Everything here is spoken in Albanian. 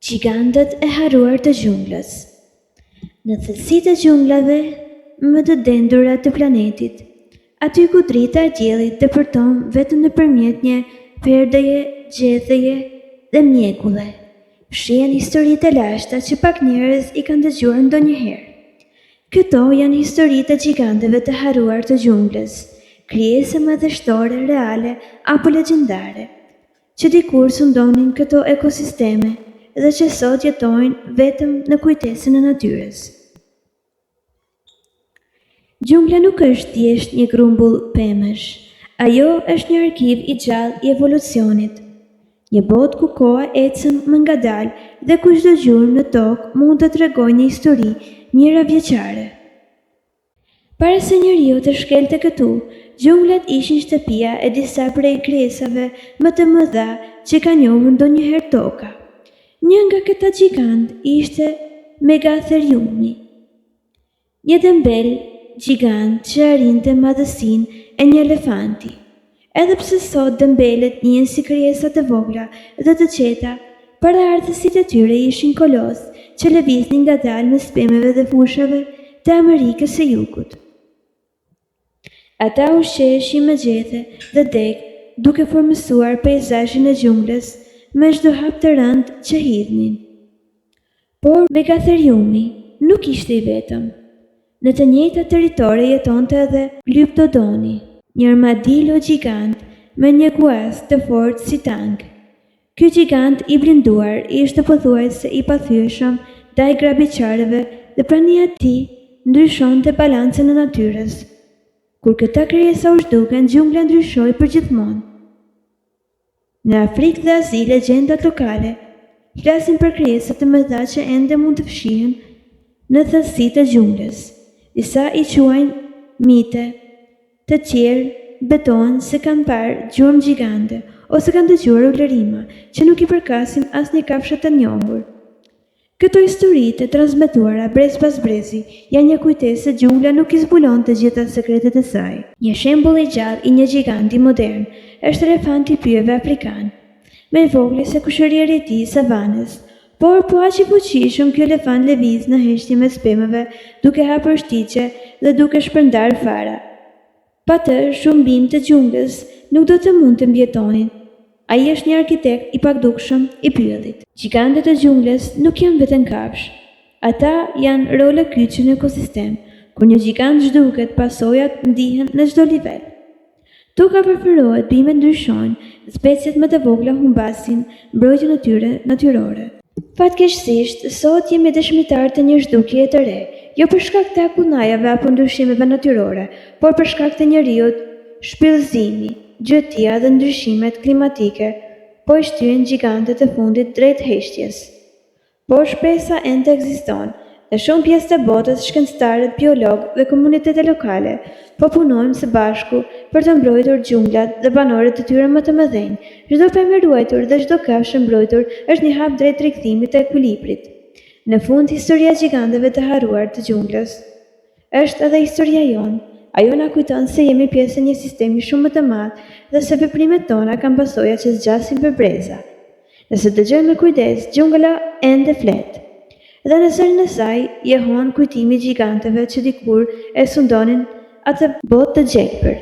Gjigantët e harruar të gjunglës. Në thellësitë e gjunglave më të dendura të planetit, aty ku drita e diellit depërton vetëm nëpërmjet një perdeje, gjedheje dhe mjekulle, fshihen historitë e lashta që pak njerëz i kanë dëgjuar ndonjëherë. Këto janë historitë e gjigantëve të harruar të gjunglës, krijesa madhështore reale apo legjendare, që dikur sundonin këto ekosisteme dhe që sot jetojnë vetëm në kujtesën e natyrës. Gjungla nuk është thjesht një grumbull pemësh, ajo është një arkiv i gjallë i evolucionit, një botë ku koha ecën më ngadalë dhe ku çdo gjurmë në tokë mund të tregojë një histori mijëravjeçare. Para se njeriu të shkelte këtu, gjunglat ishin shtëpia e disa prej krijesave më të mëdha që ka njohur ndonjëherë toka. Një nga këta gjigant ishte Megatheriumi, një dembel gjigant që arrinte madhësinë e një elefanti. Edhe pse sot dembelët njihen si krijesa të vogla dhe të qeta, paraardhësit e tyre ishin kolos që lëviznin ngadalë mes pemëve dhe fushave të Amerikës së Jugut. Ata ushqeheshin me gjethe dhe deg, duke formësuar peizazhin e gjunglës me çdo hap të rënd që hidhnin. Por Megatheriumi nuk ishte i vetëm. Në të njëjtat territore jetonte edhe Glyptodoni, një armadillo gjigant me një guas të fortë si tank. Ky gjigant i blinduar ishte pothuajse i pathyeshëm ndaj grabiçarëve dhe prania e tij ndryshonte balancën e natyrës. Kur këta krijesa u zhduken, gjungla ndryshoi përgjithmonë. Në Afrikë dhe Azi, legjendat lokale flasin për krijesa të mëdha që ende mund të fshihen në thellësitë e gjunglës. Disa i quajnë mite, të tjerë betohen se kanë parë gjurmë gjigante ose kanë dëgjuar ulërima që nuk i përkasin asnjë kafshë të njohur. Këto historitë e transmetuara brez pas brezi janë një kujtesë se gjungla nuk i zbulon të gjitha sekretet e saj. Një shembull i gjallë i një giganti modern është elefanti i pyjeve afrikan, më i vogël se kushërieri i tij i savanës, por po aq i fuqishëm ky elefant lëviz në heshtje mes pemëve, duke hapur shtiqe dhe duke shpërndar fara. Pa të, shumë bimë të gjunglës nuk do të mund të mbjetonin. Ai është një arkitekt i pakdukshëm i pyellit. Gjigantët e gjunglës nuk janë vetëm kafshë. Ata janë role kyçe në ekosistem. Kur një gjigant zhduket, pasojat ndihen në çdo nivel. Toka përferohet, bimet ndryshojnë, speciet më të vogla humbasin mbrojtjen e tyre natyrore. Fatkeqësisht, sot jemi dëshmitar të një zhdukjeje të re, jo për shkak të akunajave apo ndryshimeve natyrore, por për shkak të njerëzit, shpillëzimi, gjëtia dhe ndryshimet klimatike po i shtyen gjigantët e fundit drejt heshtjes. Por shpresa ende ekziston dhe shumë pjesë të botës, shkencëtarët, biologë dhe komunitetet lokale po punojnë së bashku për të mbrojtur gjunglat dhe banorët e tyre më të mëdhenj. Çdo pemë e ruajtur dhe çdo kafshë e mbrojtur është një hap drejt rikthimit të ekuilibrit. Në fund, historia e gjigantëve të harruar të gjunglës është edhe historia jonë. Ajo na kujton se jemi pjesë e një sistemi shumë më të madh dhe se veprimet tona kanë pasoja që zgjasin për breza. Nëse dëgjojmë me kujdes, gjungla ende flet. Dhe në zërin e saj jehon kujtimi i gjigantëve që dikur e sundonin atë botë të gjelbër.